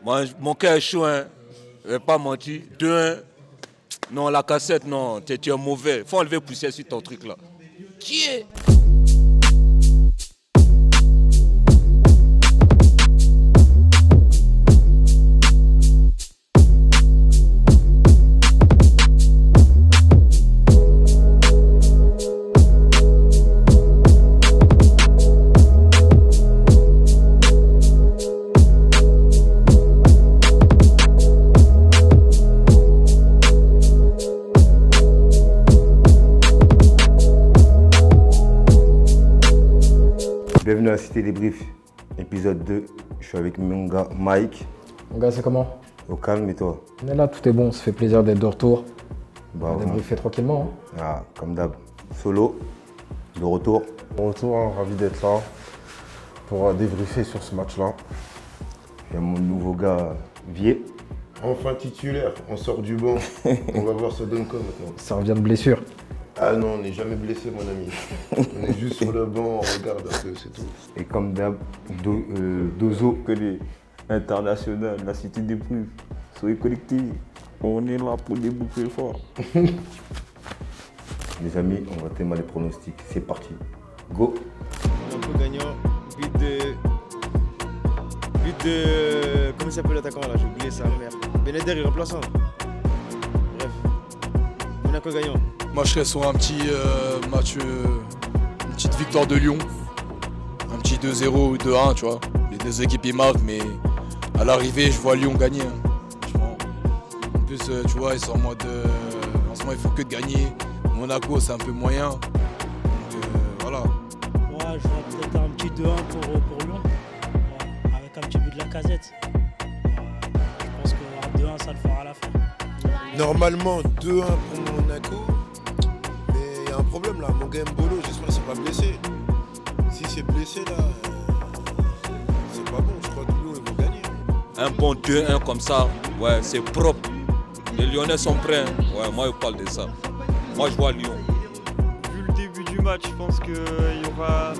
Moi, mon cœur est chaud, hein. Je vais pas mentir. 2-1. Non, la cassette, non. Tu es mauvais. Faut enlever poussière sur ton truc là. Qui est? Bienvenue à la Cité des Briefs, épisode 2. Je suis avec mon gars Mike. Mon gars, c'est comment? Au calme, et toi? On est là, tout est bon, ça fait plaisir d'être de retour. Bah, On a débriefé tranquillement. Hein. Ah, comme d'hab. Solo, de retour. Bon retour, hein, ravi d'être là pour débriefer sur ce match-là. Il y a mon nouveau gars, Vier. Enfin titulaire, on sort du banc. On va voir ça donne quoi maintenant. Ça revient de blessure. Ah non, on n'est jamais blessé mon ami. On est juste sur le banc, on regarde un peu, c'est tout. Et comme d'hab, Dozo. Que les internationales, la Cité des Briefs, soyez collectifs. On est là pour débouffer fort. Les amis, on va témoigner les pronostics. C'est parti. Go. Monaco gagnant, but de... Comment il s'appelle l'attaquant là? J'ai oublié sa mère. Beneder, il remplaçant. Bref. Monaco gagnant. Moi, je serais sur un petit match, une petite victoire de Lyon. Un petit 2-0 ou 2-1, tu vois. Les deux équipes, ils marquent, mais à l'arrivée, je vois Lyon gagner. Hein. Franchement. En plus, tu vois, ils sont en mode... en ce moment, ils font que de gagner. Monaco, c'est un peu moyen. Donc, voilà. Ouais, je vois peut-être un petit 2-1 pour Lyon. Ouais, avec un petit but de la casette. Je pense qu'un 2-1, ça le fera à la fin. Normalement 2-1 pour Monaco. Mais il y a un problème là, mon gars Mbolo, j'espère qu'il ne s'est pas blessé. Si c'est blessé là, c'est pas bon, je crois que Lyon ils vont gagner. Un bon 2-1 comme ça, ouais, c'est propre. Les Lyonnais sont prêts. Hein. Ouais, moi, je parle de ça. Moi, je vois Lyon. Vu le début du match, je pense qu'il y aura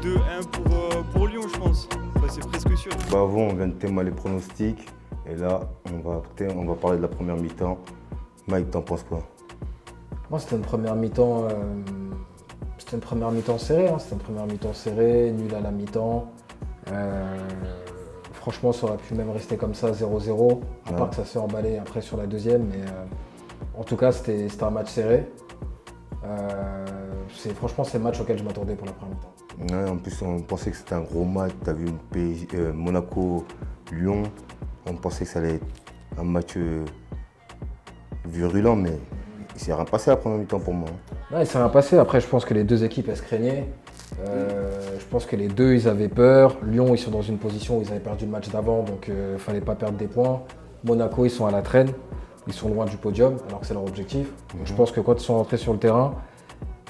2-1 pour Lyon, je pense. Bah, c'est presque sûr. Bah, avant, on vient de témoigner les pronostics. Et là, on va parler de la première mi-temps. Mike, t'en penses quoi? Moi, c'était une première mi-temps serrée. Hein. C'était une première mi-temps serrée, nulle à la mi-temps. Franchement, ça aurait pu même rester comme ça, 0-0. À part que ça s'est emballé après sur la deuxième. Mais en tout cas, c'était un match serré. Franchement, c'est le match auquel je m'attendais pour la première mi-temps. Ouais, en plus, on pensait que c'était un gros match. Tu as vu Monaco-Lyon. On pensait que ça allait être un match virulent, mais il s'est rien passé la première mi-temps pour moi. Non, il s'est rien passé. Après, je pense que les deux équipes, elles se craignaient. Je pense que les deux, ils avaient peur. Lyon, ils sont dans une position où ils avaient perdu le match d'avant, donc il ne fallait pas perdre des points. Monaco, ils sont à la traîne. Ils sont loin du podium, alors que c'est leur objectif. Donc, je pense que quand ils sont rentrés sur le terrain,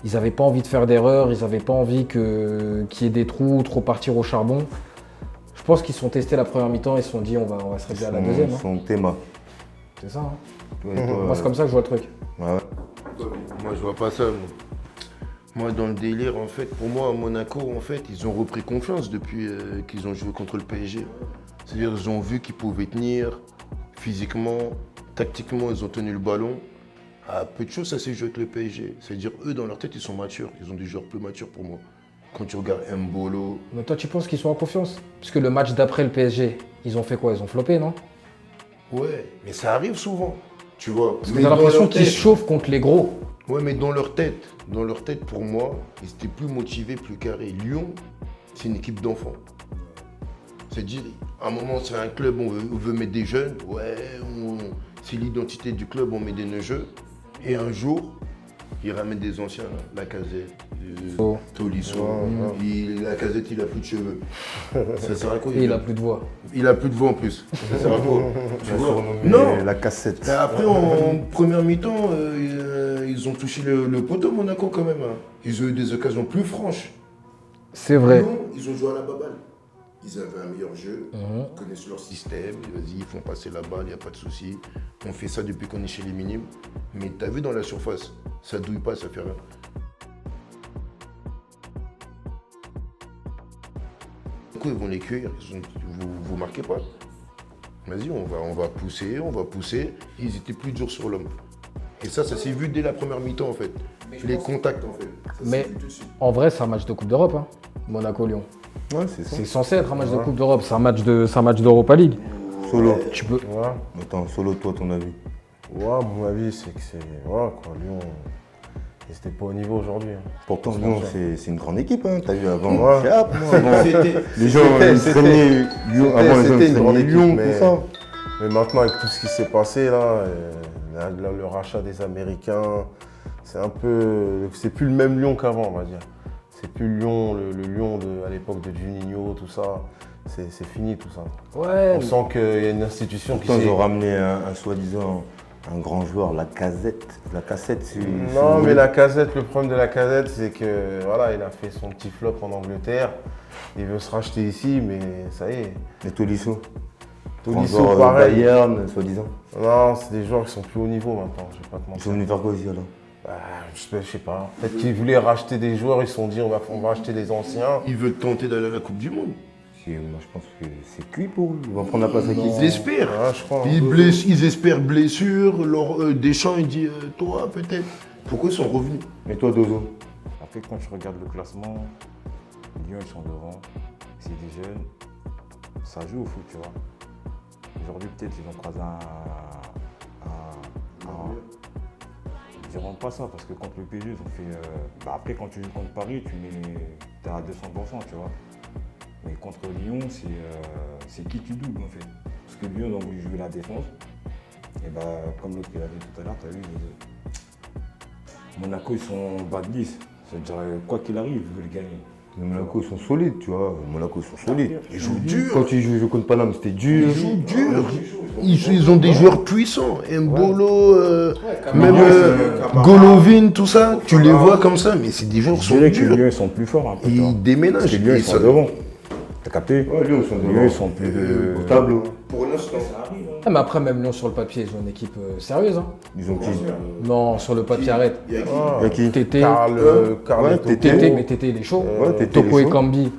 ils n'avaient pas envie de faire d'erreurs, ils n'avaient pas envie qu'il y ait des trous, trop partir au charbon. Je pense qu'ils se sont testés la première mi-temps et se sont dit on va se régler à la deuxième. Son théma. C'est ça. Hein. Toi, c'est comme ça que je vois le truc. Ouais. Moi je vois pas ça. Moi dans le délire en fait, pour moi Monaco en fait, ils ont repris confiance depuis qu'ils ont joué contre le PSG. C'est-à-dire ils ont vu qu'ils pouvaient tenir physiquement, tactiquement, ils ont tenu le ballon. À peu de choses ça s'est joué avec le PSG. C'est-à-dire eux dans leur tête ils sont matures, ils ont des joueurs plus matures pour moi. Quand tu regardes Mbolo. Mais toi tu penses qu'ils sont en confiance? Puisque le match d'après le PSG, ils ont fait quoi? Ils ont floppé, non? Ouais, mais ça arrive souvent. Tu vois. Parce que t'as l'impression qu'ils se chauffent contre les gros. Ouais, mais dans leur tête, pour moi, ils étaient plus motivés, plus carrés. Lyon, c'est une équipe d'enfants. C'est-à-dire, à un moment, c'est un club, on veut mettre des jeunes. Ouais, c'est l'identité du club, on met des neugeux. Et un jour, ils ramènent des anciens, là, Lacazette, Tolisso. La Casette, il a plus de cheveux. Ça sert à quoi? Et il a plus de voix. Il a plus de voix en plus. Ça sert à quoi? Tu vois? Non, la cassette. Après, en première mi-temps, ils ont touché le poteau Monaco quand même. Hein. Ils ont eu des occasions plus franches. C'est vrai. Lyon, ils ont joué à la baballe. Ils avaient un meilleur jeu, ils connaissent leur système, vas-y, ils font passer la balle, il n'y a pas de souci. On fait ça depuis qu'on est chez les minimes. Mais tu as vu dans la surface, ça douille pas, ça fait rien. Du coup, ils vont les cueillir, vous marquez pas. Vas-y, on va pousser. Ils étaient plus durs sur l'homme. Et ça s'est vu dès la première mi-temps, en fait. Les contacts, en fait. Mais en vrai, c'est un match de Coupe d'Europe, hein. Monaco-Lyon. Ouais, c'est ça. C'est censé être un match de Coupe d'Europe, c'est un match d'Europa League. Solo. Tu peux. Ouais. Attends, Solo, toi, ton avis? Ouais, mon avis, c'est que c'est. Voilà, quoi. Lyon, ils étaient pas au niveau aujourd'hui. Hein. Pourtant, Lyon, c'est une grande équipe, hein. T'as vu avant. Ouais. C'est âpre, moi, avant. Les gens, ils prenaient Lyon. Avant, les gens, ils prenaient Lyon, tout ça. Mais maintenant, avec tout ce qui s'est passé, là, le rachat des Américains, c'est un peu. C'est plus le même Lyon qu'avant, on va dire. C'est plus Lyon, le Lyon à l'époque de Juninho, tout ça. C'est fini tout ça. Ouais. On sent qu'il y a une institution qui Pourtant, s'est. ils ont ramené un soi-disant un grand joueur, la cassette. Non, mais la Casette, le problème de la Casette, c'est que voilà, il a fait son petit flop en Angleterre. Il veut se racheter ici, mais ça y est. Et Tolisso. Tolisso, pareil. Bayern, soi-disant. Non, c'est des joueurs qui sont plus haut niveau maintenant, je vais pas te Ils mentir. sont venus faire quoi aussi alors? Je sais pas. Peut-être qu'ils voulaient racheter des joueurs, ils se sont dit on va acheter des anciens. Ils veulent tenter d'aller à la Coupe du Monde. Moi, je pense que c'est cuit pour eux. Ils vont prendre la place à qui? Ils espèrent. Ouais, je crois. Ils espèrent blessure. Deschamps, il dit toi, peut-être. Pourquoi ils sont revenus? Et toi, Dozo? Après, quand je regarde le classement, Lyon, ils sont devant. C'est des jeunes. Ça joue au foot, tu vois. Aujourd'hui, peut-être, ils vont croiser ils diront pas ça, parce que contre le PSG, ils ont fait... après, quand tu joues contre Paris, tu es à 200%, tu vois. Mais contre Lyon, c'est qui tu doubles, en fait. Parce que Lyon, ils ont voulu jouer la défense. Et comme l'autre il a dit tout à l'heure, tu as vu, Monaco, ils sont bas de 10. C'est-à-dire, quoi qu'il arrive, ils veulent gagner. Les Monaco, ils sont solides, tu vois. Monaco, ils sont solides. Ils jouent dur. Quand ils jouent contre Paname, c'était dur. Ils jouent dur. Ils ont des joueurs puissants. Mbolo, même Golovin, tout ça. Tu les vois comme ça, mais c'est des joueurs qui sont Je dirais que durs. Lyon, ils sont plus forts un peu. Ils déménagent. Parce que Lyon, ils sont devant. T'as capté? Ouais, Lyon, Lyon, ils sont plus au tableau. Pour l'instant. Ah, mais après, même Lyon sur le papier, ils ont une équipe sérieuse. Hein. Ils ont qui? Non, sur le papier, arrête. Il y a qui? Tété. Carl Tété, mais Tété, il est chaud. Ouais, Tété, il est Toko chaud. Ekambi,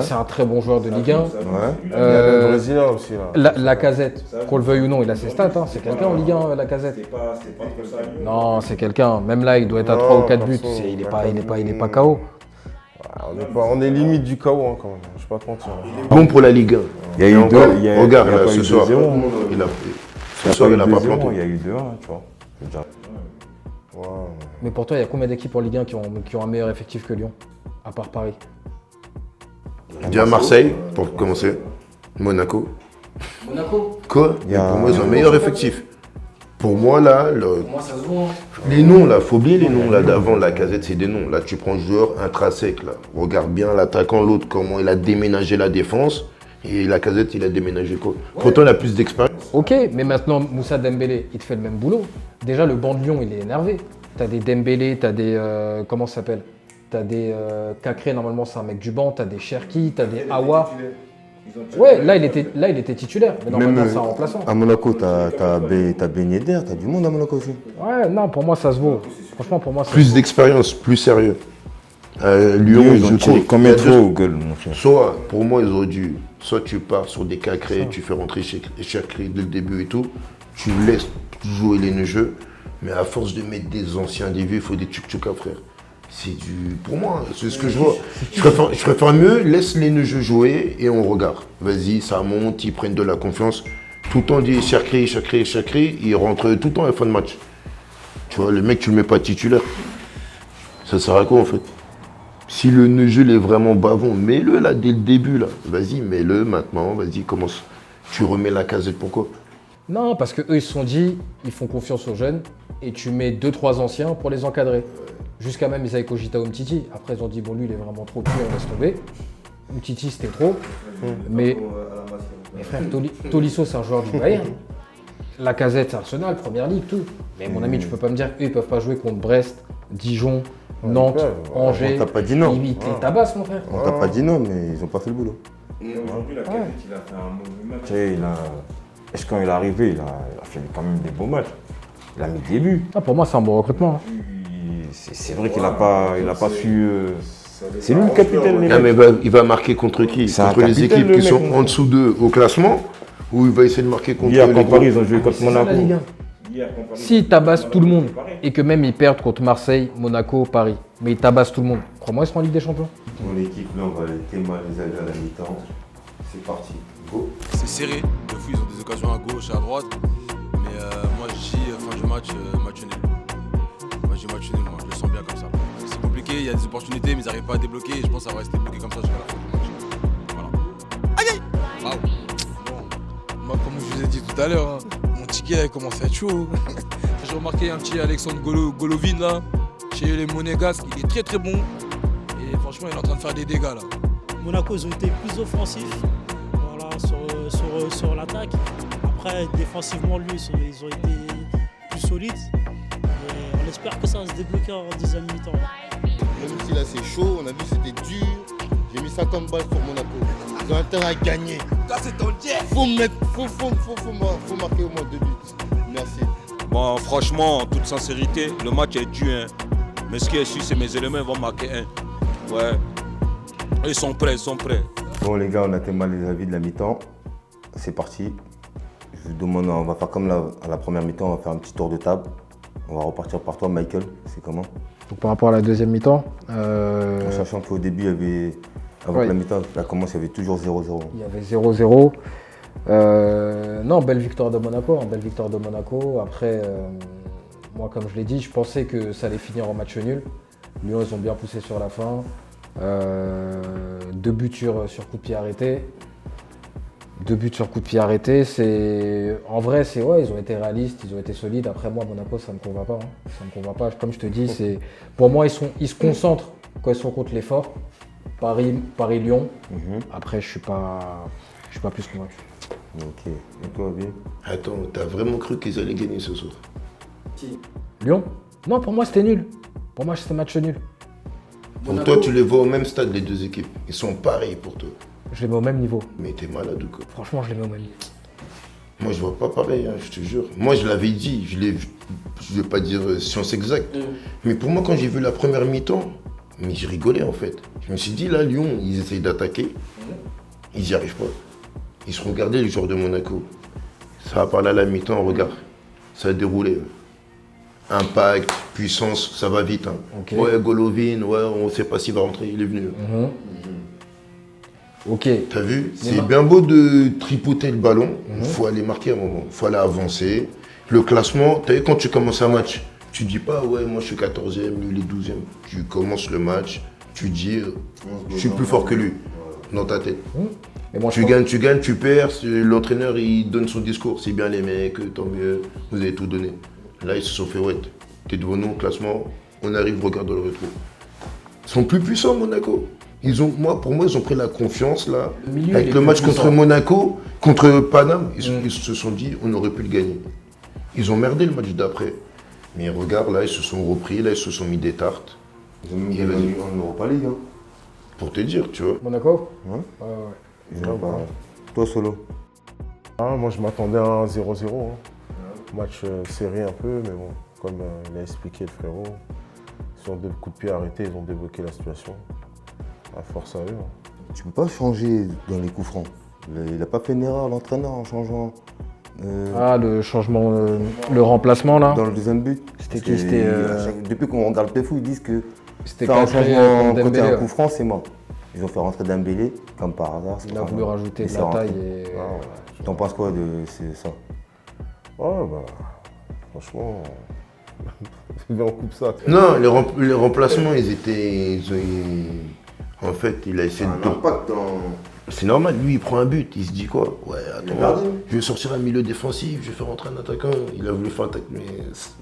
c'est un très bon joueur de Ligue 1. Ouais. Il y a le Brésilien aussi là. La Casette, qu'on le veuille ou non, il a ses stats. Hein. C'est quelqu'un en Ligue 1, la Casette. C'est pas que ça. Non, c'est quelqu'un. Même là, il doit être à 3 ou 4 buts. Il est pas KO. On est limite du chaos hein, quand même, je vais pas te mentir. Bon pour la Ligue 1. Il y a eu deux. Regarde, là, ce soir. Ce soir, il n'a pas planté. Il y a eu 2-1, tu vois. Ouais. Mais pour toi, il y a combien d'équipes en Ligue 1 qui ont un meilleur effectif que Lyon, à part Paris? Déjà Marseille, pour commencer. Monaco. Quoi? Pour moi, ils ont un meilleur effectif. Pour moi, là, Moi, ça se voit. les noms, là, faut oublier les noms là d'avant. La Casette, c'est des noms. Là, tu prends le joueur intrinsèque, là. Regarde bien l'attaquant, l'autre, comment il a déménagé la défense. Et la Casette, il a déménagé quoi? Pourtant, il a plus d'expérience. Ok, mais maintenant, Moussa Dembélé, il te fait le même boulot. Déjà, le banc de Lyon, il est énervé. T'as des Dembélé, t'as des... comment ça s'appelle? T'as des Cacré, normalement, c'est un mec du banc. T'as des Cherki, t'as des Awa. Ouais, là, il était titulaire. Mais normalement, c'est un remplaçant. À Monaco, t'as Ben Yedder, t'as du monde à Monaco aussi. Ouais, non, pour moi, ça se vaut. Franchement, pour moi, ça se Plus vaut. d'expérience, plus sérieux. Lyon, Ils ont tiré combien de fois au gueule, mon frère? Soit, pour moi, ils auraient dû. Soit tu pars sur des Cacré, tu fais rentrer Cherki dès le début et tout. Tu laisses jouer les jeux. Mais à force de mettre des anciens, des vieux, il faut des tchouka, frère. C'est du. Pour moi, c'est ce que je vois. Je préfère mieux, laisse les jeux jouer et on regarde. Vas-y, ça monte, ils prennent de la confiance. Tout le temps, dit Cherki, ils rentrent tout le temps à la fin de match. Tu vois, le mec, tu le mets pas titulaire. Ça sert à quoi en fait? Si le jeu est vraiment bavon, mets-le là dès le début là. Vas-y, mets-le maintenant, vas-y, commence. Tu remets la Casette, pourquoi? Non, parce qu'eux, ils se sont dit, ils font confiance aux jeunes et tu mets 2-3 anciens pour les encadrer. Jusqu'à même, ils avaient cogité à Umtiti. Après, ils ont dit, bon, lui, il est vraiment trop cuit, on laisse tomber. Umtiti, c'était trop. Mais frère, Tolisso, c'est un joueur du Bayern. La Casette, c'est Arsenal, Première Ligue, tout. Mais mon ami, tu peux pas me dire qu'eux, ils peuvent pas jouer contre Brest, Dijon, Nantes, Angers. On t'a pas dit non. Ils te tabassent, mon frère. On t'a pas dit non, mais ils ont pas fait le boulot. Aujourd'hui, la Casette, il a fait un mauvais match. Est-ce quand il est arrivé, il a fait quand même des beaux matchs. Il a mis des buts. Ah, pour moi, c'est un bon recrutement. Hein. C'est vrai qu'il n'a pas su. C'est lui le capitaine, les Ah, mecs. mais il va marquer contre qui? Contre les équipes qui sont en dessous d'eux au classement où il va essayer de marquer contre Hier, les contre gros. Paris, ils ont joué contre C'est ça, la Monaco. Ligue 1. Hier, contre Paris, S'ils tabassent tout le monde pareil. et que même ils perdent contre Marseille, Monaco, Paris, mais ils tabassent tout le monde, crois-moi, ils seront en Ligue des Champions. Mon équipe, là, on va les démaliser à la mi-temps. C'est parti. Go. C'est serré, de fou, ils ont des occasions à gauche et à droite. Mais moi je dis fin du match, match nul. Moi je dis match nul, moi, je le sens bien comme ça. C'est compliqué, il y a des opportunités, mais ils n'arrivent pas à débloquer et je pense que ça va rester bloqué comme ça jusqu'à la fin du match. Voilà. Aïe aïe. Waouh. Moi, comme je vous ai dit tout à l'heure, mon ticket a commencé à être chaud. J'ai remarqué un petit Alexandre Golovin là, chez les Monégasques, il est très très bon. Et franchement, il est en train de faire des dégâts là. Monaco, ils ont été plus offensifs voilà, sur l'attaque. Après, défensivement, lui, ils ont été plus solides. Et on espère que ça va se débloquer en deuxième mi-temps. Même si là c'est chaud, on a vu c'était dur. J'ai mis 50 balles pour Monaco. Ils ont intérêt à gagner. Ça c'est ton jet. Faut marquer au moins 2 buts. Merci. Bon, franchement, en toute sincérité, le match est dû. Hein. Mais ce qui est sûr, c'est mes éléments ils vont marquer un. Ouais. Ils sont prêts, ils sont prêts. Bon, les gars, on a tellement les avis de la mi-temps. C'est parti. Je vous demande, on va faire comme à la première mi-temps, on va faire un petit tour de table. On va repartir par toi, Michael. C'est comment? Donc, par rapport à la deuxième mi-temps, En sachant qu'au début, il y avait, avant que la mi-temps commence, il y avait toujours 0-0. il y avait 0-0. Non, belle victoire de Monaco. Belle victoire de Monaco. Après, moi, comme je l'ai dit, je pensais que ça allait finir en match nul. Lyon, ils ont bien poussé sur la fin. 2 buts sur coup de pied arrêté. 2 buts sur coup de pied arrêté. En vrai, ouais, ils ont été réalistes, ils ont été solides. Après, moi, Monaco, ça ne me convainc pas. Ça me convainc pas. Comme je te dis, pour moi, ils se concentrent quand ils sont contre l'effort. Paris-Lyon. Après, je suis pas plus convaincu. Ok. Et toi, Abby? Attends, t'as vraiment cru qu'ils allaient gagner ce soir? Lyon? Non, pour moi, c'était nul. Pour moi, c'était match nul. Pour toi, tu les vois au même stade, les deux équipes. Ils sont pareils pour toi. Je les mets au même niveau. Mais t'es malade ou quoi? Franchement, je les mets au même niveau. Moi, je vois pas pareil, hein, je te jure. Moi, je l'avais dit, je vais pas dire science exacte. Mais pour moi, quand j'ai vu la première mi-temps, mais j'ai rigolé en fait. Je me suis dit, là, Lyon, ils essayent d'attaquer. Ils n'y arrivent pas. Ils se regardaient les joueurs de Monaco. Ça a parlé à la mi-temps, regarde. Ça a déroulé. Impact, puissance, ça va vite. Hein. Okay. Ouais, Golovin, ouais, on ne sait pas s'il va rentrer, il est venu. Ok. T'as vu? C'est bien beau de tripoter le ballon, il faut aller marquer un moment, il faut aller avancer. Le classement, t'as vu, quand tu commences un match, tu dis pas, ouais, moi je suis 14e, lui il est 12e. Tu commences le match, tu dis, je suis plus fort que lui, dans ta tête. Tu gagnes, tu perds, l'entraîneur il donne son discours. C'est bien les mecs, tant mieux, vous avez tout donné. Là ils se sont fait, ouais, t'es devant nous au classement, on arrive, regarde dans le rétro. Ils sont plus puissants Monaco. Pour moi, ils ont pris la confiance là. Avec le match contre Monaco, contre Paname, ils se sont dit, on aurait pu le gagner. Ils ont merdé le match d'après. Mais regarde, là, ils se sont repris, là, ils se sont mis des tartes. Ils ont mis en Europa League. Hein. Pour te dire, tu vois. Monaco? Ouais. Toi, Solo? Moi, je m'attendais à un 0-0. Hein. Match serré un peu, mais bon, comme il a expliqué le frérot, sur 2 coups de pied arrêtés, ils ont débloqué la situation. À force à eux. Hein. Tu peux pas changer dans les coups francs. Il n'a pas fait une erreur, l'entraîneur, en changeant. Le changement, le remplacement là. Dans le deuxième but. Depuis qu'on regarde le fou, ils disent que faire un changement quand il y a un coup franc, c'est mort. Ils ont fait rentrer Dembélé, comme par hasard. Il a voulu rajouter de la taille. T'en penses quoi de ça? Oh, franchement, on coupe ça. Non, les remplacements, en fait, il a essayé de... C'est normal, lui, il prend un but, il se dit quoi? Ouais, attends, je vais sortir un milieu défensif, je vais faire rentrer un attaquant. Il a voulu faire attaque, mais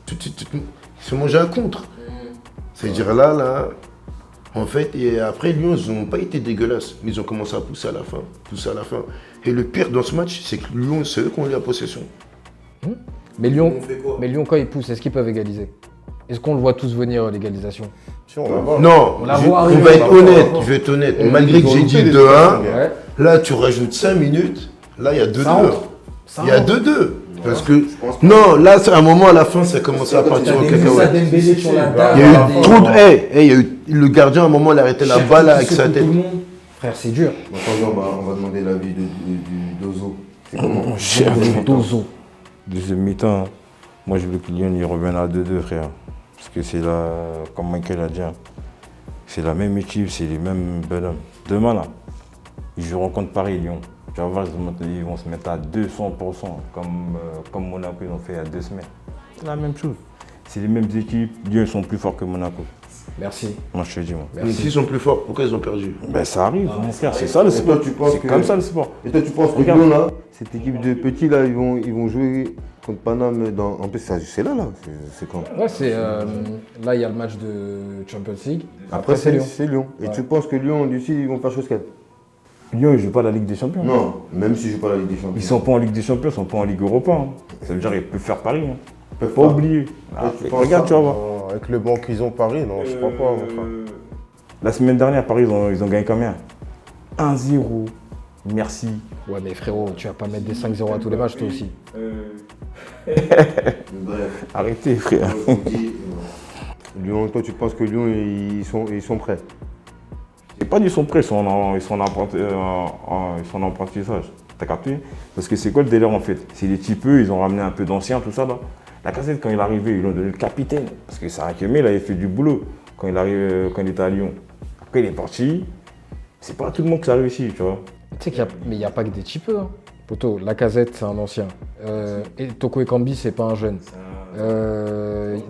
tout de suite, il se mangeait un contre. C'est-à-dire là, en fait, et après, Lyon, ils n'ont pas été dégueulasses, mais ils ont commencé à pousser à la fin. Et le pire dans ce match, c'est que Lyon, c'est eux qui ont eu la possession. Mais Lyon, quand ils poussent, est-ce qu'ils peuvent égaliser? Est-ce qu'on le voit tous venir, l'égalisation? Non, je vais être honnête. Malgré que j'ai dit 2-1, là tu rajoutes 5 minutes, là il y a 2-2. Il y a 2-2. Parce que, non, là c'est un moment à la fin, ça commence à partir en cacahuète. Il y a eu trop de. Le gardien à un moment il a arrêté la balle avec sa tête. Frère, c'est dur. On va demander l'avis d'Ozo. C'est comment Dozo. Deuxième mi-temps, moi je veux que Lyon il revienne à 2-2, frère. Parce que c'est là, comme Michael a dit, hein, c'est la même équipe, c'est les mêmes bonhommes. Demain, là, ils joueront contre Paris, Lyon. Tu vas voir, ils vont se mettre à 200%, comme Monaco, ils ont fait il y a 2 semaines. C'est la même chose. C'est les mêmes équipes. Lyon, ils sont plus forts que Monaco. Merci. Moi, je te dis, moi. Mais s'ils sont plus forts, pourquoi ils ont perdu? Ben, ça arrive, mon frère. C'est ça le sport. C'est comme ça le sport. Et toi, tu penses que Lyon, là, cette équipe de petits, là, ils vont jouer contre Paname dans. En plus, c'est là. C'est quand? Ouais, c'est. Là, il y a le match de Champions League. Après, c'est Lyon. Et Ouais. tu penses que Lyon, d'ici, ils vont faire chose qu'elle? Lyon, ils ne jouent pas la Ligue des Champions. Non, même s'ils ne jouent pas la Ligue des Champions. Ils ne sont pas en Ligue des Champions, ils ne sont pas en Ligue Europa. Hein. Ça veut dire qu'ils peuvent faire Paris. Hein. Ils peuvent Pas oublier. Regarde, tu vas voir. Avec le banc qu'ils ont Paris, non, je crois pas. Enfin. La semaine dernière, Paris, ils ont gagné combien? 1-0. Merci. Ouais, mais frérot, tu vas pas mettre des 5-0 à tous les matchs, toi aussi. Bref. Arrêtez, frère. Lyon, toi, tu penses que Lyon, ils sont prêts? J'ai pas dit qu'ils sont prêts, ils sont en apprentissage. T'as capté? Parce que c'est quoi le délire en fait? C'est les petits peu, ils ont ramené un peu d'anciens, tout ça là. La Casette, quand il est arrivé, ils l'ont donné le capitaine. Parce que c'est un Kemé, il avait fait du boulot quand il était à Lyon. Après, il est parti. C'est pas tout le monde qui a réussi, tu vois. Tu sais qu'il n'y a pas que des types. Hein. Poto, Lacazette, c'est un ancien. Et Toko Ekambi, c'est pas un jeune.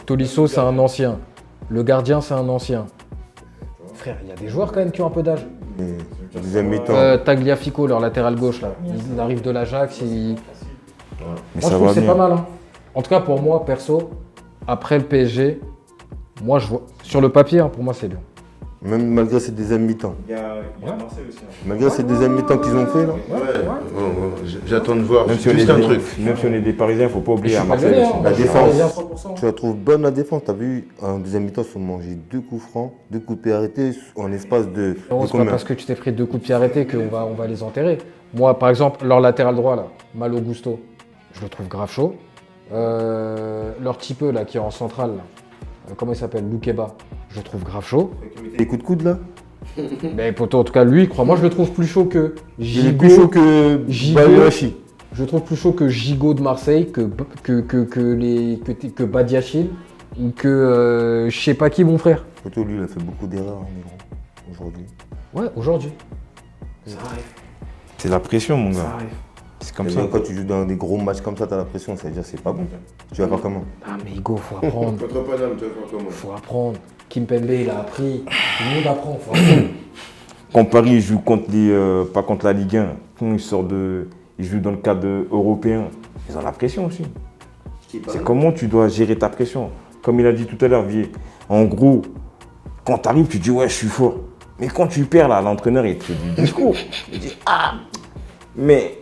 Tolisso, c'est un ancien. Le gardien, c'est un ancien. Frère, il y a des joueurs quand même qui ont un peu d'âge. Deuxième mi-temps. Tagliafico, leur latéral gauche, là. Il arrive de l'Ajax. Mais moi, ça je trouve va que c'est bien. pas mal. Hein. En tout cas, pour moi, perso, après le PSG, moi, je vois. Sur le papier, hein, pour moi, c'est Lyon. Même malgré ces deuxième mi-temps. Il y a Marseille aussi. Malgré ces deuxième mi-temps qu'ils ont fait, là. J'attends de voir. Même si on Juste est un truc. Même si on est des Parisiens, il ne faut pas oublier Je à suis pas Marseille gagné, aussi. hein. La Je suis défense, parisien 100%. tu la trouves bonne la défense. T'as vu, en deuxième mi-temps, ils ont mangé 2 coups francs, 2 coups de pied arrêtés en espace de Non, c'est pas combien? parce que tu t'es pris 2 coups de pied arrêtés qu'on va les enterrer. Moi, par exemple, leur latéral droit, là, Malo Gusto, je le trouve grave chaud. Leur petit peu, là, qui est en centrale, là, comment il s'appelle? Loukeba, je le trouve grave chaud. Les coups de coude, là? Mais poto, en tout cas, lui, crois-moi, je le trouve plus chaud que Il est plus chaud que Gigot. Bayoshi. Je le trouve plus chaud que Gigot de Marseille, que Badiachil, ou que je sais pas qui, mon frère. Surtout lui, il a fait beaucoup d'erreurs, Négro, aujourd'hui. Ouais, aujourd'hui. C'est la pression, mon Ça gars. arrive. C'est comme Et ça. même quand tu joues dans des gros matchs comme ça, t'as la pression, ça veut dire que c'est pas bon. Tu vas faire comment? Ah, mais Hugo, faut apprendre. Contre Paname, tu vas faire comment? Faut apprendre. Kimpembe, il a appris. Tout le monde apprend, faut apprendre. Quand Paris joue contre pas contre la Ligue 1, quand ils jouent dans le cadre européen, ils ont la pression aussi. C'est comment tu dois gérer ta pression. Comme il a dit tout à l'heure, Vier. En gros, quand tu arrives, tu dis ouais, je suis fort. Mais quand tu perds, là, l'entraîneur, il te fait du discours. Il dit ah. Mais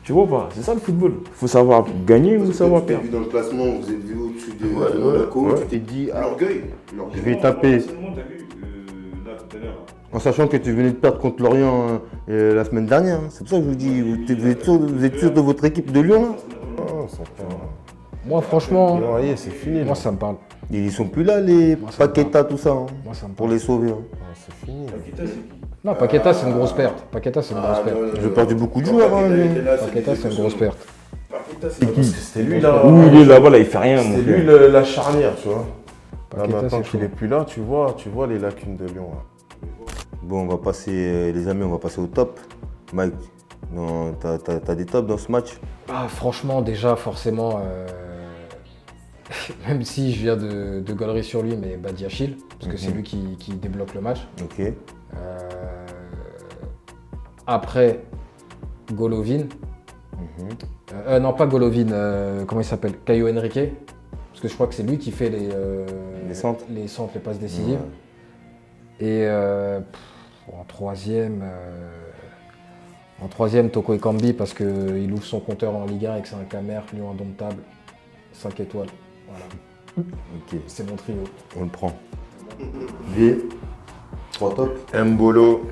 tu vois pas, c'est ça le football. Il faut savoir gagner ou savoir Tu t'es perdre. vu dans le classement, vous êtes vu au-dessus de Ouais, Monaco, ouais. tu t'es dit l'orgueil. Je vais taper. En sachant que tu venais de perdre contre Lorient la semaine dernière. Hein. C'est pour ça que je vous dis, vous êtes sûr de votre équipe de Lyon là? Moi, franchement, Non, allez, c'est fini. moi, ça me parle. Ils sont plus là, les Moi, ça me Paqueta, tout ça, hein, Moi, ça me pour parle. les sauver. Hein. C'est fini. Non, Paqueta, c'est une grosse perte. Paqueta, c'est une grosse perte. Ils ont perdu beaucoup de joueurs. Hein, Lyon. Paqueta, c'est une grosse perte. C'était lui là. Où il est là-bas, là, il fait rien. mon C'est frère. lui la charnière, tu vois. Là, Paqueta, maintenant c'est qu'il chaud. est plus là, tu vois les lacunes de Lyon. Là. Bon, on va passer, les amis, on va passer au top. Mike, t'as des tops dans ce match? Ah, franchement, déjà, forcément, même si je viens de gaulerie sur lui, mais Badiachil, parce que c'est lui qui débloque le match. Ok. Après, Golovin. Non, pas Golovin, comment il s'appelle? Caio Henrique. Parce que je crois que c'est lui qui fait Les centres. les passes décisives. Et en troisième, Toko Ekambi, parce qu'il ouvre son compteur en Ligue 1 et que c'est un Camer, Lyon indomptable, 5 étoiles. Voilà. Ok, C'est mon trio. on le prend. V, 3 tops. Mbolo,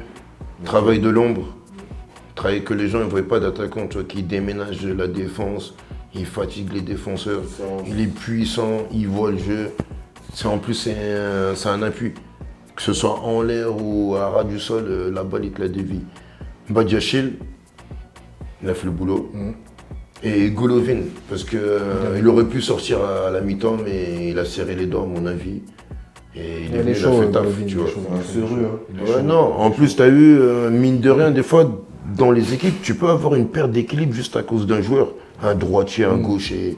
travail de l'ombre. Travail que les gens ne voient pas d'attaquant, tu vois, qui déménage de la défense, il fatigue les défenseurs, il est puissant, il voit le jeu. En plus, c'est un appui. Que ce soit en l'air ou à ras du sol, la balle, il te la dévie. Badiachil, il a fait le boulot. Et Golovin, parce qu'il aurait pu sortir à la mi-temps, mais il a serré les dents, à mon avis. Et il a fait taf, tu vois. Ouais, non, en plus, tu as eu, mine de rien, des fois, dans les équipes, tu peux avoir une perte d'équilibre juste à cause d'un joueur. Un droitier, un gaucher.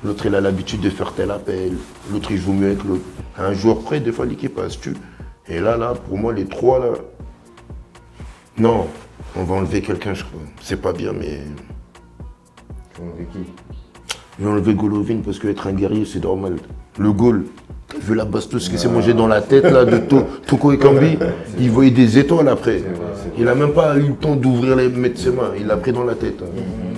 L'autre, il a l'habitude de faire tel appel. L'autre, il joue mieux avec l'autre. Un joueur près, des fois, l'équipe a se tue. Et là, pour moi, les trois, là... Non, on va enlever quelqu'un, je crois. C'est pas bien, mais... Tu vas enlever qui? Je vais enlever Golovin parce qu'être un guerrier, c'est normal. Le goal, t'as vu la bastos qui s'est mangé dans la tête là, de Toko Ekambi, il voyait des étoiles après. Il n'a même pas eu le temps d'ouvrir mettre ses mains, il l'a pris dans la tête.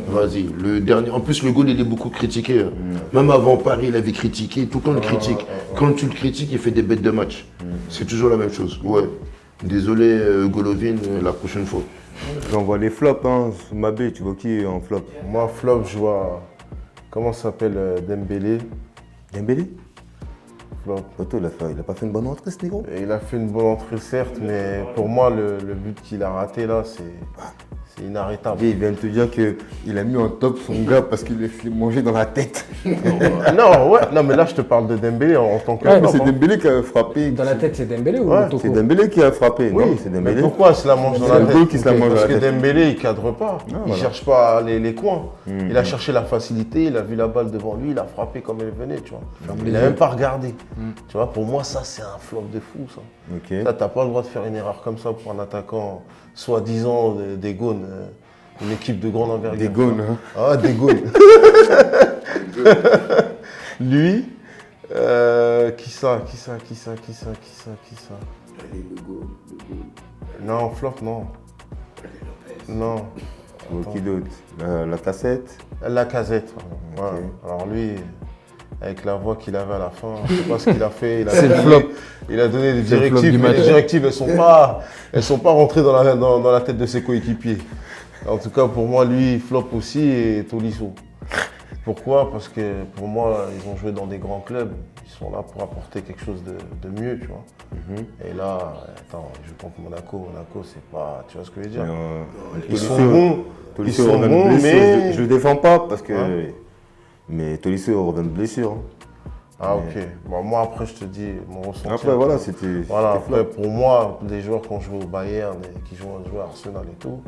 Vas-y, le dernier. En plus, le goal, il est beaucoup critiqué. Même avant Paris, il avait critiqué, tout le temps le critique. Quand tu le critiques, il fait des bêtes de match. C'est toujours la même chose. Ouais. Désolé, Golovin, la prochaine fois. J'envoie les flops, hein. Mabé, tu vois qui en flop? Moi, flop, je vois. Comment ça s'appelle Dembélé. Dembélé? Flop. Poto, il a pas fait une bonne entrée, ce négro? Il a fait une bonne entrée, certes, mais pour moi, le but qu'il a raté là, c'est inarrêtable. Il vient de te dire qu'il a mis en top son gars parce qu'il lui fait manger dans la tête. Non, ouais, non, mais là, je te parle de Dembélé en tant que. Ouais, mais c'est Dembélé qui a frappé. Dans la tête, c'est Dembélé ou Toko? C'est Dembélé qui a frappé. Oui, non, c'est Dembélé. mais pourquoi il se la mange dans la tête? Parce que tête. Dembélé, il cadre pas. Non, Il cherche pas les coins. Il a cherché la facilité, il a vu la balle devant lui, il a frappé comme elle venait, tu vois. Il n'a même pas regardé. Tu vois, pour moi, ça, c'est un flop de fou, ça. Ok. Ça, t'as pas le droit de faire une erreur comme ça pour un attaquant, soi-disant des Gaunes. Une équipe de grande envergure. Des Gaunes, hein. Ah, des Gaunes. Lui, qui ça Non, flop, non. Non. Qui d'autre? La cassette? La casette. Ouais. Ok. Alors lui, avec la voix qu'il avait à la fin, je sais pas ce qu'il a fait. C'est le flop. Il a donné des directives, mais les directives, elles sont pas rentrées dans la tête de ses coéquipiers. En tout cas, pour moi, lui, flop aussi et Tolisso. Pourquoi? Parce que pour moi, ils ont joué dans des grands clubs. Ils sont là pour apporter quelque chose de mieux, tu vois. Et là, attends, je joue contre Monaco. Monaco, c'est pas... Tu vois ce que je veux dire? Ils sont bons. Ils sont bons, mais... Je le défends pas parce que... Ouais. Mais Tolisso revient de blessure. Ah, ok. Bon, moi, après, je te dis mon ressenti. Après, voilà, c'était... Voilà, après, pour moi, des joueurs qui ont joué au Bayern et qui jouent à Arsenal et tout,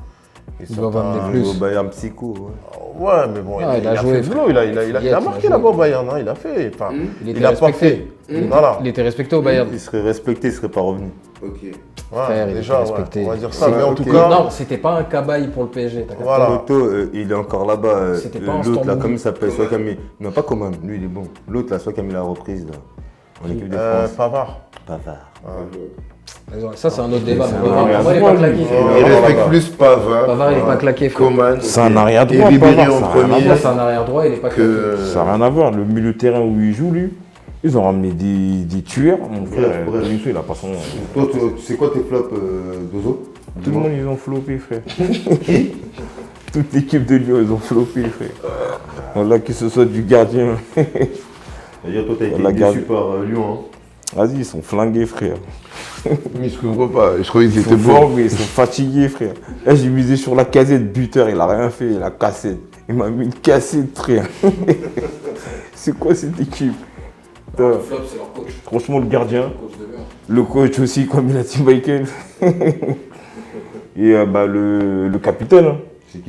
ils doivent amener plus. Au Bayern psycho, ouais, mais bon, il a joué. Il a marqué là-bas au Bayern, hein, il a fait. Enfin, il a pas fait. Voilà. Il était respecté au Bayern. Il serait respecté, il serait pas revenu. Ok. Ouais, Frère, il déjà, était respecté. on va dire ça, mais en tout cas. Non, c'était pas un cabaye pour le PSG. Voilà. Toto, il est encore là-bas. C'était pas un l'autre là, stand-by. comment il s'appelle? Soit Camille. Non, pas Coman, lui il est bon. L'autre là, soit Camille la reprise là. En équipe de France. Pavard. Ça, c'est un autre débat. Pavard, il est pas claqué. Il respecte plus Pavard. Pavard, il est pas claqué. Coman. C'est un arrière droit. Et Ribéry Pavard, en ça a rien à premier. voir. C'est un arrière droit, il est pas claqué. Ça n'a rien à voir. Le milieu de terrain où il joue, lui, ils ont ramené des tueurs. Mon frère, Tolisso, il a pas son nom. Toi, c'est quoi tes flops, Dozo? Tout le monde, ils ont floppé, frère. Toute l'équipe de Lyon, ils ont floppé, frère. Voilà, que ce soit du gardien. C'est-à-dire, toi, t'as été La déçu garde. par Lyon, hein? Vas-y, ils sont flingués, frère. Mais je comprends pas. Je croyais qu'ils Ils étaient sont bons. forts, mais ils sont fatigués, frère. Là, j'ai misé sur la casette, buteur, il a rien fait, il a cassé. Il m'a mis une cassette, frère. C'est quoi cette équipe? Putain. Flop, c'est leur coach. Franchement, le gardien, Coach de merde. le coach aussi, comme il a dit Michael. Et le capitaine. Hein.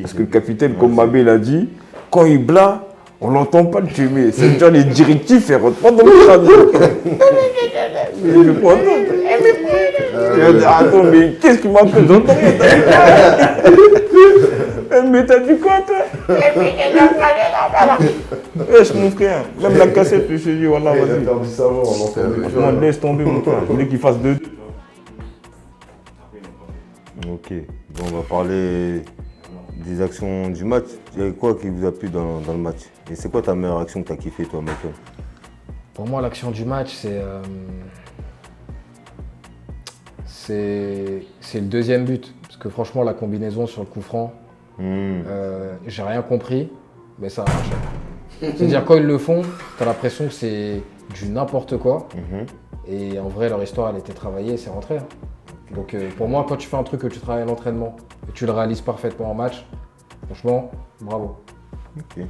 Parce que le capitaine, comme Mabé l'a dit, quand il blat, on l'entend pas le tuer. C'est déjà les directives, elles rentrent pas dans le crâne. Mais je peux entendre. Il dit, attends, mais qu'est-ce qu'il m'a fait? J'entends rien. Mais t'as dit quoi, toi? Wesh, mon frère, même la cassette, je te dis, voilà, vas-y. perdu sa voix, on l'entend. Franchement, laisse tomber, mon frère. Je voulais qu'il fasse 2. Ok. Bon, on va parler des actions du match. Il y a quoi qui vous a plu dans le match? Et c'est quoi ta meilleure action que tu as kiffé, toi, Michael? Pour moi, l'action du match, c'est le deuxième but. Parce que franchement, la combinaison sur le coup franc, j'ai rien compris, mais ça a marché. C'est-à-dire, quand ils le font, tu as l'impression que c'est du n'importe quoi. Et en vrai, leur histoire, elle était travaillée et c'est rentré. Hein. Donc pour moi, quand tu fais un truc que tu travailles à l'entraînement et tu le réalises parfaitement en match, franchement, bravo. Ok.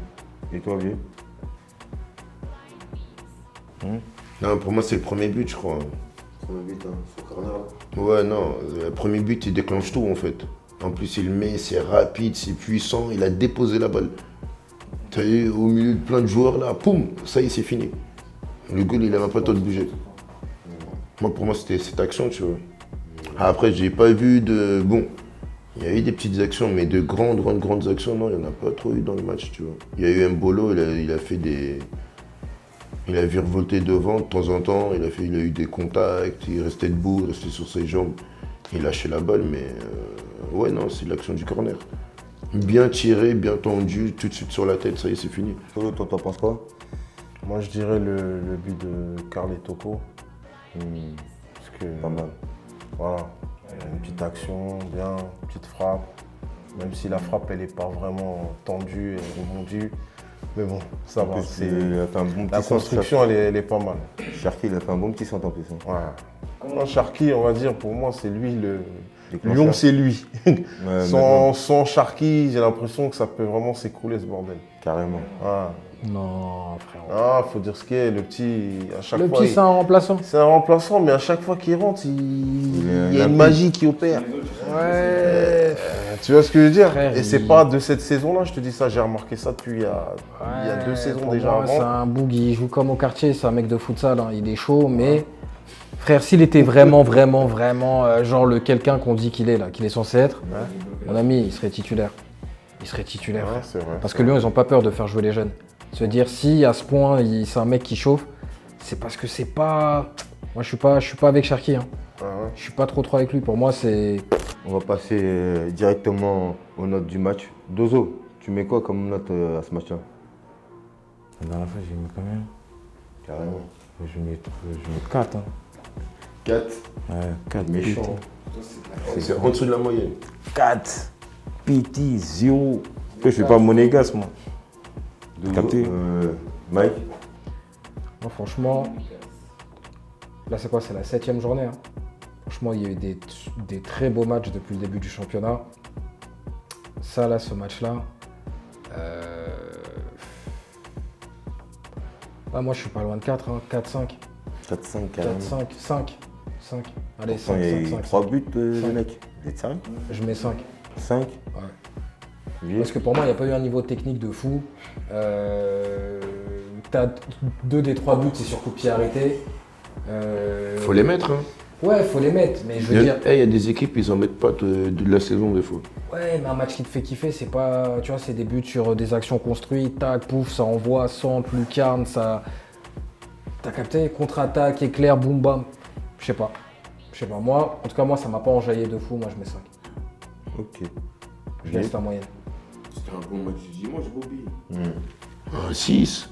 Et toi, Vieux? Non, pour moi, c'est le premier but, je crois. Premier but, hein, sur corner là. Ouais, non, le premier but, il déclenche tout en fait. En plus, il le met, c'est rapide, c'est puissant, il a déposé la balle. T'as vu, au milieu de plein de joueurs là, poum, ça y est, c'est fini. Le goal, il a même pas le temps de bouger. Moi, pour moi, c'était cette action, tu vois. Après, j'ai pas vu de. Bon, il y a eu des petites actions, mais de grandes actions, non, il n'y en a pas trop eu dans le match, tu vois. Il y a eu Mbolo, il a fait des. Il a virevolté devant de temps en temps, il a eu des contacts, il restait debout, il restait sur ses jambes, il lâchait la balle, mais ouais, non, c'est l'action du corner. Bien tiré, bien tendu, tout de suite sur la tête, ça y est, c'est fini. Solo, toi, t'en penses quoi? Moi, je dirais le but de Carles Toko. Parce que, Pas mal. voilà, une petite action, bien, une petite frappe. Même si la frappe, elle n'est pas vraiment tendue et rebondue. Mais bon, ça va. Il a fait un bon petit La construction, elle est pas mal. Cherki, il a fait un bon petit centre en plus. Hein. Ouais. Non, Cherki, on va dire, pour moi, c'est lui le. Déclencheur. Lyon, c'est lui. Ouais, Sans Cherki, j'ai l'impression que ça peut vraiment s'écrouler ce bordel. Carrément. Ouais. Non, frère. Ah, faut dire ce qu'il est, le petit, à chaque Le fois. petit, c'est un remplaçant. C'est un remplaçant, mais à chaque fois qu'il rentre, il y a une magie qui opère. Ouais. Tu vois ce que je veux dire? Frère, et c'est pas de cette saison-là, je te dis ça, j'ai remarqué ça depuis il y a 2 saisons pour déjà moi, avant. C'est un boogie, il joue comme au quartier, c'est un mec de futsal, hein. Il est chaud, mais frère, s'il était vraiment, genre le quelqu'un qu'on dit qu'il est là, qu'il est censé être, mon ami, il serait titulaire. Il serait titulaire. Ouais, c'est vrai. Parce que Lyon, ils ont pas peur de faire jouer les jeunes. Se dire, si à ce point, c'est un mec qui chauffe, c'est parce que c'est pas. Moi, je suis pas avec Cherki. Hein. Ah ouais. Je suis pas trop avec lui. Pour moi, c'est. On va passer directement aux notes du match. Dozo, tu mets quoi comme note à ce match-là? La dernière fois, j'ai mis combien? Carrément. Je mets 4. Hein. 4. Ouais, 4. Méchant. C'est en dessous de la moyenne. 4. PT, 0. Je suis pas monégasque, moi. Capté. Mike? Moi, franchement, là, c'est quoi? C'est la 7e journée. Hein. Franchement, il y a eu des très beaux matchs depuis le début du championnat. Ça, là, ce match-là. Moi, je suis pas loin de 4, hein. 4-5. 4-5 carrément. 5. Allez, Pourtant, 5, il y a eu 5. 3 buts, les 5. mecs. Vous êtes sérieux? Je mets 5. 5? Ouais. Parce que pour moi, il n'y a pas eu un niveau technique de fou. T'as 2 des 3 buts, c'est sur coup de pied arrêté. Faut les mettre, hein. Ouais, faut les mettre, mais je veux dire. Il y a des équipes, ils en mettent pas de la saison des fois. Ouais, mais un match qui te fait kiffer, c'est pas. Tu vois, c'est des buts sur des actions construites, tac, pouf, ça envoie, centre, lucarne, ça. T'as capté? Contre-attaque, éclair, boum bam. Je sais pas. Moi, en tout cas, moi, ça m'a pas enjaillé de fou, moi je mets 5. Ok. Je laisse la moyenne. C'était un bon match du dimanche, Bobby. 6.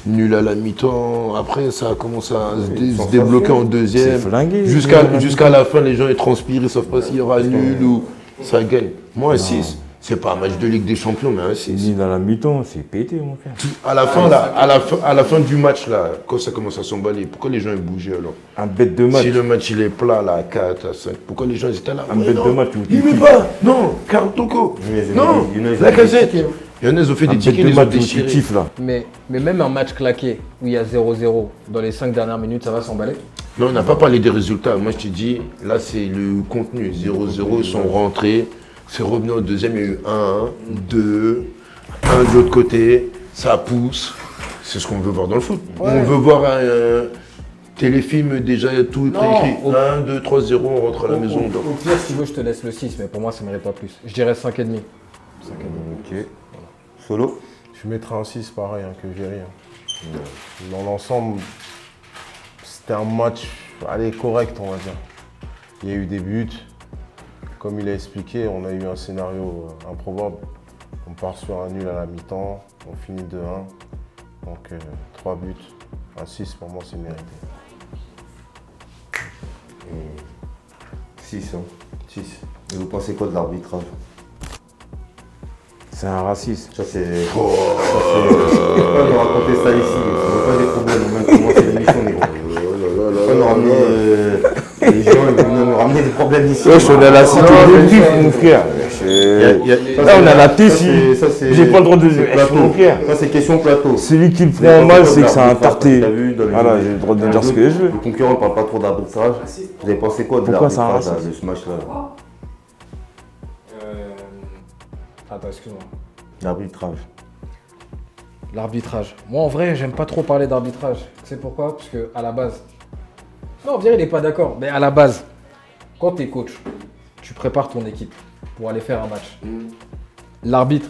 Nul à la mi-temps. Après, ça a commencé à se débloquer en deuxième. C'est flingué. Jusqu'à la fin, les gens ils transpirent, ils savent pas s'il y aura nul ou ça gagne. Moi, un 6. C'est pas un match de Ligue des Champions, mais un 6. Nul à la mi-temps, c'est pété, mon frère. À la fin, là, à la fin du match, là, quand ça commence à s'emballer, pourquoi les gens ils bougeaient alors? Un bête de match. Si le match il est plat, là, à 4, à 5, pourquoi les gens ils étaient là? Un bête de match. Il met pas. Non, Carles Toko. Non, la casette. Il y en a, ils ont fait des tickets, ils ont déchiré. Là. Mais même un match claqué où il y a 0-0 dans les 5 dernières minutes, ça va s'emballer? Non, on n'a pas parlé des résultats. Moi, je te dis, là, c'est le contenu. 0-0, ils sont rentrés. C'est revenu au deuxième, il y a eu 1, 2, 1 de l'autre côté. Ça pousse. C'est ce qu'on veut voir dans le foot. Ouais. On veut voir un téléfilm déjà tout écrit. 1, 2, 3, 0, on rentre à la maison. Au pire, si tu veux, je te laisse le 6, mais pour moi, ça ne mérite pas plus. Je dirais 5,5. 5,5. Ok. Solo? Je mettrai un 6 pareil que Géry. Dans l'ensemble, c'était un match correct, on va dire. Il y a eu des buts. Comme il a expliqué, on a eu un scénario improbable. On part sur un nul à la mi-temps, on finit 2-1. Donc 3 buts. Un 6 pour moi, c'est mérité. 6, hein. 6. Et vous pensez quoi de l'arbitrage? C'est un raciste. Ça c'est. On va nous raconter ça ici. On veut pas des problèmes. On vient de commencer l'émission. On va nous ramener. Les gens ils vont nous ramener des problèmes ici. Je suis dans la cité de vif, mon frère. Il y Là, on a la si j'ai pas le droit de dire. Mon frère, ça c'est question plateau. Celui qui le prend en mal, c'est que c'est un tarté. T'as vu dans les Voilà, j'ai le droit de dire ce que je veux. Le concurrent ne parle pas trop d'arbitrage. Vous avez pensé quoi de Pourquoi c'est un l'arbitrage raciste de ce match-là? Attends, excuse-moi. L'arbitrage. L'arbitrage. Moi, en vrai, j'aime pas trop parler d'arbitrage. Tu sais pourquoi? Parce que à la base. Non, Vier, il n'est pas d'accord. Mais à la base, quand tu es coach, tu prépares ton équipe pour aller faire un match. L'arbitre,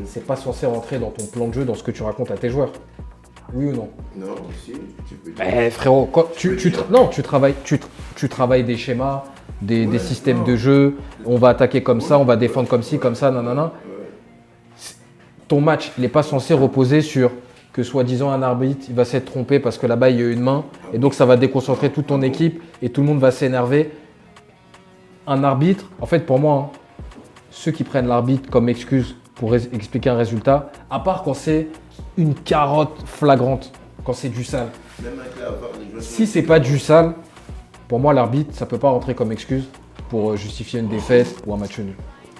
c'est pas censé rentrer dans ton plan de jeu, dans ce que tu racontes à tes joueurs. Oui ou non? Non, si, tu peux dire. Frérot, quand tu travailles des schémas, des systèmes de jeu. On va attaquer comme ça, on va défendre comme ci, comme ça, nanana. Ton match, il n'est pas censé reposer sur que soi-disant un arbitre, il va s'être trompé parce que là-bas, il y a une main. Et donc, ça va déconcentrer toute ton équipe et tout le monde va s'énerver. Un arbitre, en fait, pour moi, ceux qui prennent l'arbitre comme excuse pour expliquer un résultat, à part quand c'est une carotte flagrante, quand c'est du sale. Si c'est pas du sale, pour moi, l'arbitre, ça peut pas rentrer comme excuse pour justifier une défaite ou un match nul.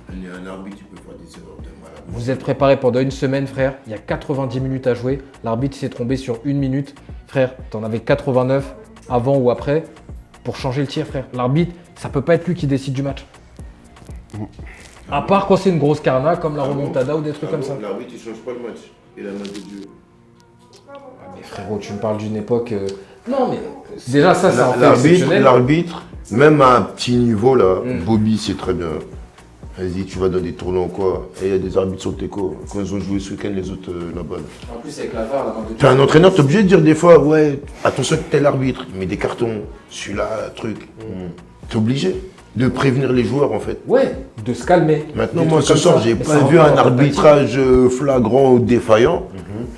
Un arbitre, tu peux faire des erreurs de malade. Vous êtes préparé pendant une semaine, frère. Il y a 90 minutes à jouer. L'arbitre s'est trompé sur 1 minute. Frère, t'en avais 89 avant ou après pour changer le tir, frère. L'arbitre, ça peut pas être lui qui décide du match. À part quand c'est une grosse carna comme la remontada ou des trucs comme ça. L'arbitre, il change pas le match. Il a la main de Dieu. Mais frérot, tu me parles d'une époque. Non, mais déjà, ça, c'est un fait exceptionnel. L'arbitre, même à un petit niveau, là, Bobby, c'est très bien. Vas-y, tu vas dans des tournois ou quoi. Et il y a des arbitres sur Teco. Quand ils ont joué ce week-end, les autres là-bas. En plus, avec la VAR, la main de Dieu. T'es un entraîneur, t'es obligé de dire des fois, ouais, attention que tel arbitre, il met des cartons, celui-là, truc. T'es obligé de prévenir les joueurs, en fait. Ouais, de se calmer. Maintenant, Des moi, trucs ce comme soir, ça. j'ai Mais pas ça vu rentre un dans la arbitrage flagrant ou défaillant.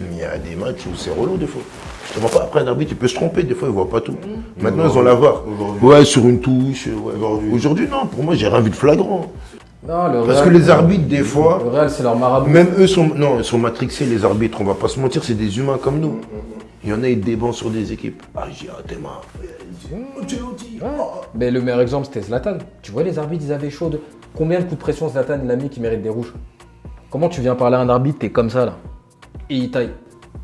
Mais il y a des matchs où c'est relou, des fois. Je comprends pas. Après, un arbitre, il peut se tromper, des fois, il voit pas tout. Maintenant, ils ont la VAR. Ouais, sur une touche. Ouais. Aujourd'hui, non, pour moi, j'ai rien vu de flagrant. Non, le Parce Real, que les arbitres, des fois, le Real, c'est leur marabout. même eux ils sont matrixés, les arbitres, on va pas se mentir, c'est des humains comme nous. Il y en a, ils débansent sur des équipes. Ah, j'ai t'es marre. Mais le meilleur exemple, c'était Zlatan. Tu vois, les arbitres, ils avaient chaud. Combien de coups de pression Zlatan, il a mis qui mérite des rouges? Comment tu viens parler à un arbitre, t'es comme ça, là? Et il taille.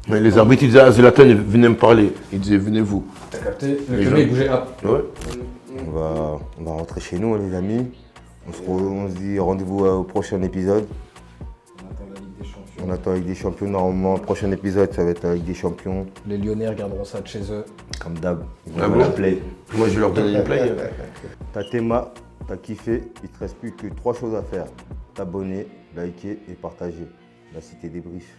Mais les arbitres, ils disaient, ah, Zlatan, venez me parler. Ils disaient, venez vous. T'as capté? Le Les premier, gens- il bougeait. Ah. Ouais. On va rentrer chez nous, les amis. On se dit rendez-vous au prochain épisode. On attend la Ligue des Champions. Normalement, le prochain épisode, ça va être la Ligue des Champions. Les Lyonnais regarderont ça de chez eux. Comme d'hab. Ils vont Ah avoir bon la play. Moi, je vais leur donner une play. T'as Théma, t'as kiffé. Il te reste plus que 3 choses à faire. T'abonner, liker et partager. La Cité des Briefs.